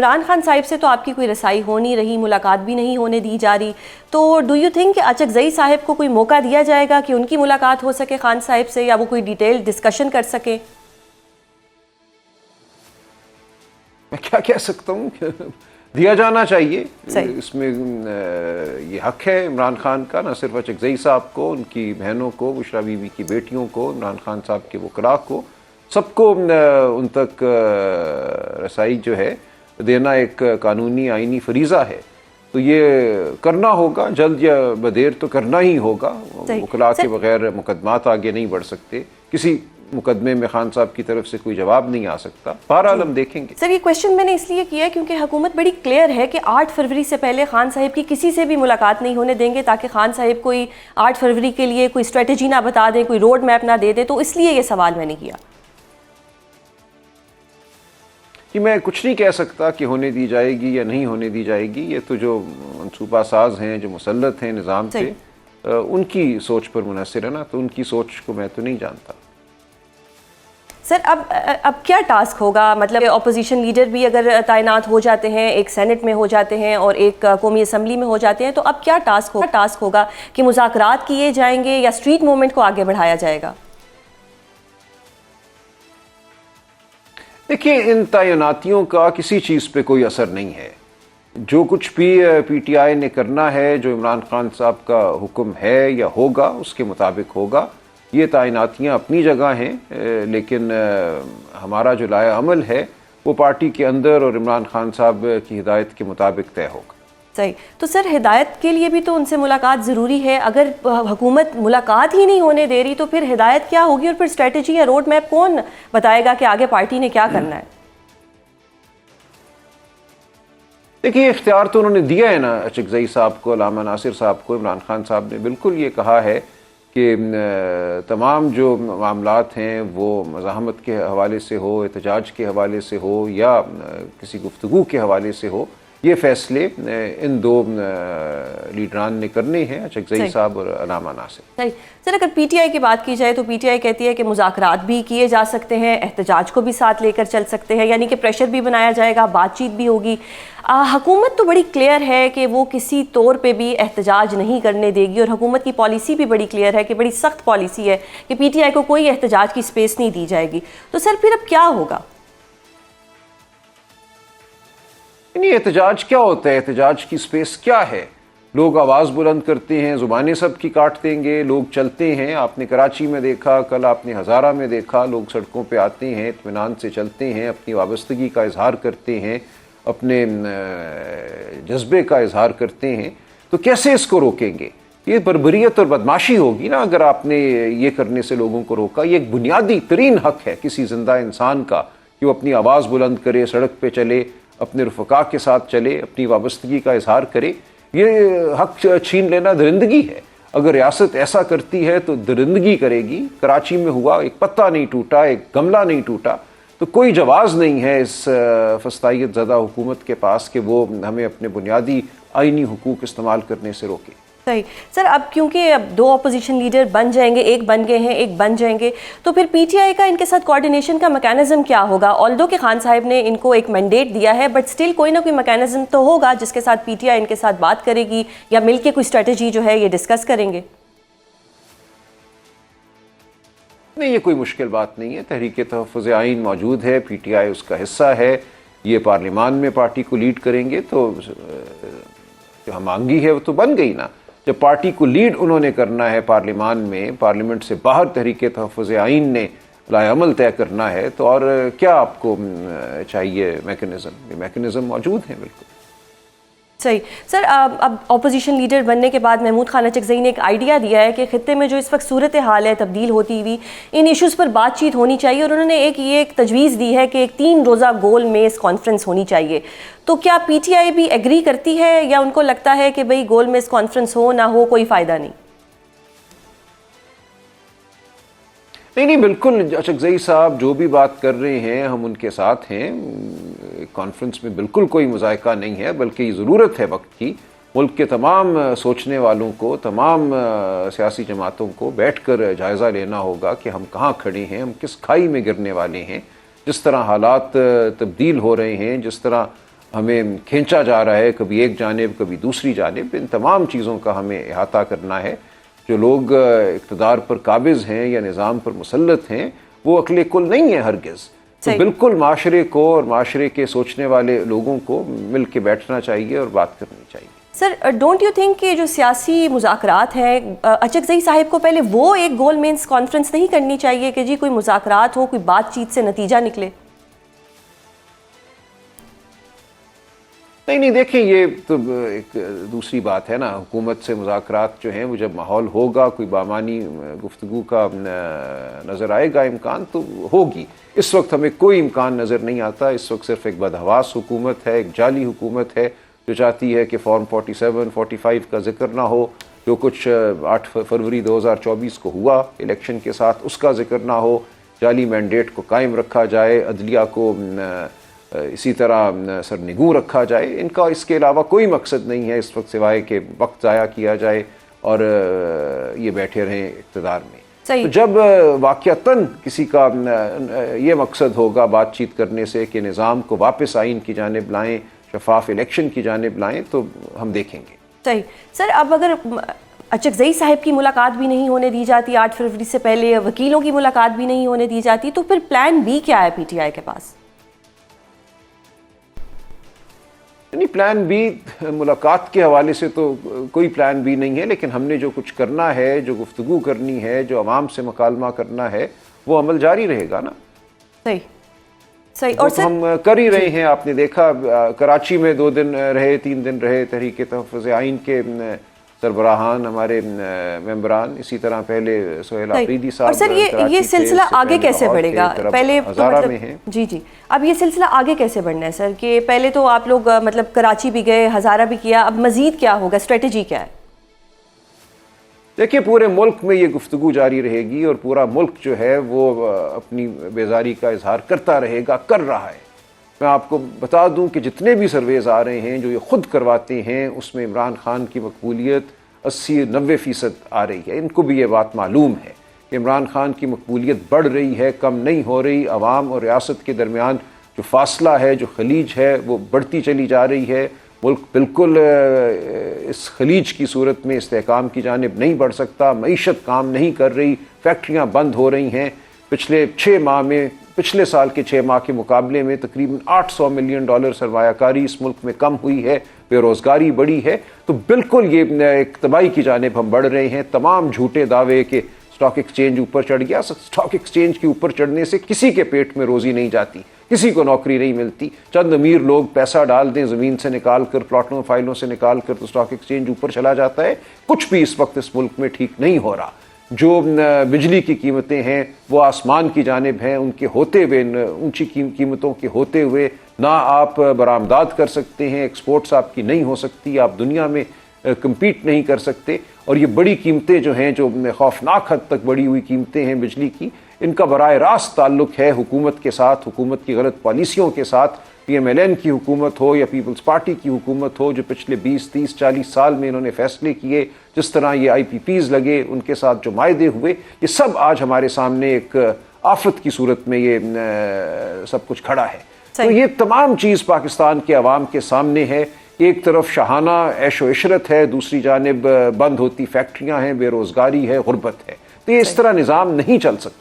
इमरान खान साहिब से तो आपकी कोई रसाई हो नहीं रही, मुलाकात भी नहीं होने दी जा रही, तो डू यू थिंक कि अचकज़ई साहब को कोई मौका दिया जाएगा कि उनकी मुलाकात हो सके खान साहिब से, या वो कोई डिटेल डिस्कशन कर सके? मैं क्या कह सकता हूँ, दिया जाना चाहिए। इसमें ये हक है इमरान खान का, न सिर्फ अचकज़ई साहब को, उनकी बहनों को, बुशरा बीबी की बेटियों को, इमरान खान साहब के वकला को, सबको उन तक रसाई जो है देना एक कानूनी आइनी फरीज़ा है। तो ये करना होगा, जल्द या बदेर तो करना ही होगा। वकला के बगैर मुकदमात आगे नहीं बढ़ सकते। किसी मुकदमे में खान साहब की तरफ से कोई जवाब नहीं आ सकता। बहरहाल हम देखेंगे। सर, ये क्वेश्चन मैंने इसलिए किया क्योंकि हुकूमत बड़ी क्लियर है कि 8 फरवरी से पहले खान साहब की किसी से भी मुलाकात नहीं होने देंगे, ताकि खान साहब कोई 8 फरवरी के लिए कोई स्ट्रेटजी ना बता दें, कोई रोड मैप ना दे दे। तो इसलिए ये सवाल मैंने किया कि मैं कुछ नहीं कह सकता कि होने दी जाएगी या नहीं होने दी जाएगी। ये तो जो मनसूबा साज हैं, जो मुसल्लत हैं निज़ाम पे, उनकी सोच पर मुनहसर है ना, तो उनकी सोच को मैं तो नहीं जानता। सर, अब क्या टास्क होगा? मतलब अपोजिशन लीडर भी अगर तैनात हो जाते हैं, एक सेनेट में हो जाते हैं और एक कौमी असम्बली में हो जाते हैं, तो अब क्या टास्क होगा कि मुज़ाकरात किए जाएंगे या स्ट्रीट मूवमेंट को आगे बढ़ाया जाएगा? देखिए, इन तैनातियों का किसी चीज़ पे कोई असर नहीं है। जो कुछ भी पीटीआई ने करना है, जो इमरान खान साहब का हुक्म है या होगा, उसके मुताबिक होगा। ये तैनातियाँ अपनी जगह हैं, लेकिन हमारा जो लाया अमल है वो पार्टी के अंदर और इमरान खान साहब की हिदायत के मुताबिक तय होगा। सही। तो सर, हिदायत के लिए भी तो उनसे मुलाकात ज़रूरी है। अगर हुकूमत मुलाकात ही नहीं होने दे रही तो फिर हिदायत क्या होगी, और फिर स्ट्रेटजी या रोड मैप कौन बताएगा कि आगे पार्टी ने क्या करना है? देखिए, इख्तियार तो उन्होंने दिया है ना अचकज़ई साहब को, अल्लामा नासिर साहब को। इमरान खान साहब ने बिल्कुल ये कहा है कि तमाम जो मामलात हैं वो मज़ाहमत के हवाले से हो, एहतजाज के हवाले से हो या किसी गुफ्तगू के हवाले से हो, ये फ़ैसले इन दो लीडरान ने करने हैं, अचकज़ई साहब और अल्लामा नासिर। सही। सर, अगर पीटीआई की बात की जाए तो पीटीआई कहती है कि मुज़ाकरात भी किए जा सकते हैं, एहतजाज को भी साथ लेकर चल सकते हैं, यानी कि प्रेशर भी बनाया जाएगा, बातचीत भी होगी। हुकूमत तो बड़ी क्लियर है कि वो किसी तौर पे भी एहतजाज नहीं करने देगी, और हुकूमत की पॉलिसी भी बड़ी क्लियर है कि बड़ी सख्त पॉलिसी है कि पीटीआई को कोई एहतजाज की स्पेस नहीं दी जाएगी। तो सर, फिर अब क्या होगा? नहीं, एहतजाज क्या होता है? एहतजाज की स्पेस क्या है? लोग आवाज़ बुलंद करते हैं, ज़ुबानें सब की काट देंगे, लोग चलते हैं। आपने कराची में देखा, कल आपने हज़ारा में देखा, लोग सड़कों पे आते हैं, इत्मीनान से चलते हैं, अपनी वाबस्तगी का इजहार करते हैं, अपने जज्बे का इजहार करते हैं। तो कैसे इसको रोकेंगे? ये बर्बरियत और बदमाशी होगी ना अगर आपने ये करने से लोगों को रोका। ये एक बुनियादी तरीन हक है किसी जिंदा इंसान का कि वो अपनी आवाज़ बुलंद करे, सड़क पे चले, अपने रफ़क़ा के साथ चले, अपनी वाबस्तगी का इजहार करे। ये हक छीन लेना दरिंदगी है। अगर रियासत ऐसा करती है तो दरिंदगी करेगी। कराची में हुआ, एक पत्ता नहीं टूटा, एक गमला नहीं टूटा। तो कोई जवाज़ नहीं है इस फस्तायत ज़दा हुकूमत के पास कि वो हमें अपने बुनियादी आइनी हुकूक इस्तेमाल करने से रोके। सही। सर, अब क्योंकि अब 2 अपोजिशन लीडर बन जाएंगे, एक बन गए हैं, एक बन जाएंगे, तो फिर पीटीआई का इनके साथ कोऑर्डिनेशन का मैकेनिज्म क्या होगा? ऑल्दो के खान साहब ने इनको एक मैंडेट दिया है, बट स्टिल कोई ना कोई मैकेनिज्म तो होगा जिसके साथ पीटीआई इनके साथ बात करेगी या मिलके कोई स्ट्रेटजी जो है ये डिस्कस करेंगे। नहीं, ये कोई मुश्किल बात नहीं है। तहरीक तहफ़्फ़ुज़ आइन मौजूद है, पीटीआई उसका हिस्सा है। ये पार्लिमान में पार्टी को लीड करेंगे, तो जो हमांगी है वो तो बन गई ना। जब पार्टी को लीड उन्होंने करना है पार्लिमान में, पार्लियामेंट से बाहर तहरीक तहफ़्फ़ुज़ आइन ने लाएअमल तय करना है, तो और क्या आपको चाहिए मैकेनिज़्म? ये मैकेनिज़्म मौजूद है बिल्कुल। सही। सर, अब अपोजिशन लीडर बनने के बाद महमूद खान अचकज़ई ने एक आइडिया दिया है कि ख़ित्ते में जो इस वक्त सूरत हाल है तब्दील होती हुई, इन इश्यूज़ पर बातचीत होनी चाहिए, और उन्होंने एक तजवीज़ दी है कि एक 3 रोज़ा गोल मेज़ कॉन्फ्रेंस होनी चाहिए। तो क्या पीटीआई भी एग्री करती है, या उनको लगता है कि भाई गोल मेज़ कॉन्फ्रेंस हो ना हो कोई फ़ायदा नहीं? नहीं, बिल्कुल अचकज़ई साहब जो भी बात कर रहे हैं हम उनके साथ हैं। कॉन्फ्रेंस में बिल्कुल कोई मुज़ायका नहीं है, बल्कि ये ज़रूरत है वक्त की। मुल्क के तमाम सोचने वालों को, तमाम सियासी जमातों को बैठकर जायज़ा लेना होगा कि हम कहाँ खड़े हैं, हम किस खाई में गिरने वाले हैं। जिस तरह हालात तब्दील हो रहे हैं, जिस तरह हमें खींचा जा रहा है, कभी एक जानिब कभी दूसरी जानिब। इन तमाम चीज़ों का हमें अहाता करना है। जो लोग इक़्तिदार पर काबिज़ हैं या निज़ाम पर मुसल्लत हैं वो अक्ल कुल नहीं है हरगिज़। तो बिल्कुल माशरे को और माशरे के सोचने वाले लोगों को मिल के बैठना चाहिए और बात करनी चाहिए। सर, डोंट यू थिंक कि जो सियासी मुज़ाकरात हैं, अचकज़ई साहिब को पहले वो एक गोल मेंस कॉन्फ्रेंस नहीं करनी चाहिए कि जी कोई मुज़ाकरात हो, कोई बातचीत से नतीजा निकले? नहीं, देखिए ये तो एक दूसरी बात है ना। हुकूमत से मुज़ाकरात जो हैं वो जब माहौल होगा, कोई बामानी गुफ्तगू का नज़र आएगा इम्कान तो होगी। इस वक्त हमें कोई इम्कान नज़र नहीं आता। इस वक्त सिर्फ एक बदहवास हुकूमत है, एक जाली हुकूमत है जो चाहती है कि फॉर्म 47, 45 का जिक्र ना हो। जो कुछ 8 फरवरी 2024 को हुआ इलेक्शन के साथ उसका जिक्र ना हो। जाली मैंडेट को कायम रखा जाए, अदलिया को इसी तरह सरनिगू रखा जाए। इनका इसके अलावा कोई मकसद नहीं है इस वक्त सिवाय कि वक्त ज़ाया किया जाए और ये बैठे रहें इक़्तिदार में। तो जब वाक़यातन किसी का ये मकसद होगा बातचीत करने से कि निज़ाम को वापस आइन की जानिब लाएं, शफाफ इलेक्शन की जानिब लाएं, तो हम देखेंगे। सही। सर, अब अगर अचकज़ई साहिब की मुलाकात भी नहीं होने दी जाती 8 फरवरी से पहले, वकीलों की मुलाकात भी नहीं होने दी जाती, तो फिर प्लान बी क्या है पीटीआई के पास? नहीं, प्लान बी मुलाकात के हवाले से तो कोई प्लान बी नहीं है। लेकिन हमने जो कुछ करना है, जो गुफ्तगू करनी है, जो अवाम से मुकालमा करना है, वो अमल जारी रहेगा ना। सही सही। और तो हम कर ही रहे हैं। आपने देखा कराची में 2 दिन रहे, 3 दिन रहे तहरीक तहफ़्फ़ुज़ आइन के सरबराहान, हमारे मेंबरान। इसी तरह पहले सोहेल आफरीदी साहब। और सर ये सिलसिला आगे कैसे बढ़ेगा? पहले तो मतलब जी अब ये सिलसिला आगे कैसे बढ़ना है सर? कि पहले तो आप लोग मतलब कराची भी गए, हज़ारा भी किया, अब मज़ीद क्या होगा? स्ट्रेटजी क्या है? देखिए, पूरे मुल्क में ये गुफ्तगू जारी रहेगी और पूरा मुल्क जो है वो अपनी बेजारी का इजहार करता रहेगा, कर रहा है। मैं आपको बता दूं कि जितने भी सर्वेज आ रहे हैं जो ये खुद करवाते हैं उसमें इमरान खान की मकबूलियत 80-90% आ रही है। इनको भी ये बात मालूम है कि इमरान खान की मकबूलियत बढ़ रही है, कम नहीं हो रही। अवाम और रियासत के दरमियान जो फासला है, जो खलीज है, वो बढ़ती चली जा रही है। मुल्क बिल्कुल इस खलीज की सूरत में इस्तेहकाम की जानिब नहीं बढ़ सकता। मईशत काम नहीं कर रही, फैक्ट्रियाँ बंद हो रही हैं। पिछले 6 माह में, पिछले साल के 6 माह के मुकाबले में तकरीबन $800 मिलियन सरमायाकारी इस मुल्क में कम हुई है, बेरोज़गारी बढ़ी है। तो बिल्कुल ये एक तबाही की जानिब हम बढ़ रहे हैं। तमाम झूठे दावे के स्टॉक एक्सचेंज ऊपर चढ़ गया। स्टॉक एक्सचेंज के ऊपर चढ़ने से किसी के पेट में रोज़ी नहीं जाती, किसी को नौकरी नहीं मिलती। चंद अमीर लोग पैसा डाल दें ज़मीन से निकाल कर, प्लॉटों फाइलों से निकाल कर, तो स्टॉक एक्सचेंज ऊपर चला जाता है। कुछ भी इस वक्त इस मुल्क में ठीक नहीं हो रहा। जो बिजली की कीमतें हैं वो आसमान की जानिब हैं। उनके होते हुए, ऊंची कीमतों के होते हुए ना आप बरामदात कर सकते हैं, एक्सपोर्ट्स आपकी नहीं हो सकती, आप दुनिया में कम्पीट नहीं कर सकते। और ये बड़ी कीमतें जो हैं, जो खौफनाक हद तक बढ़ी हुई कीमतें हैं बिजली की, इनका बराह रास्त ताल्लुक है हुकूमत के साथ, हुकूमत की गलत पॉलिसियों के साथ। PMLN की हुकूमत हो या पीपल्स पार्टी की हुकूमत हो, जो पिछले 20, 30, 40 साल में इन्होंने फैसले किए, जिस तरह ये IPPs लगे, उनके साथ जो मायदे हुए, ये सब आज हमारे सामने एक आफत की सूरत में ये सब कुछ खड़ा है। तो ये तमाम चीज़ पाकिस्तान के अवाम के सामने है। एक तरफ शहाना ऐशो इशरत है, दूसरी जानिब बंद होती फैक्ट्रियाँ हैं, बेरोज़गारी है, गुर्बत है। तो ये इस तरह निज़ाम नहीं चल सकता।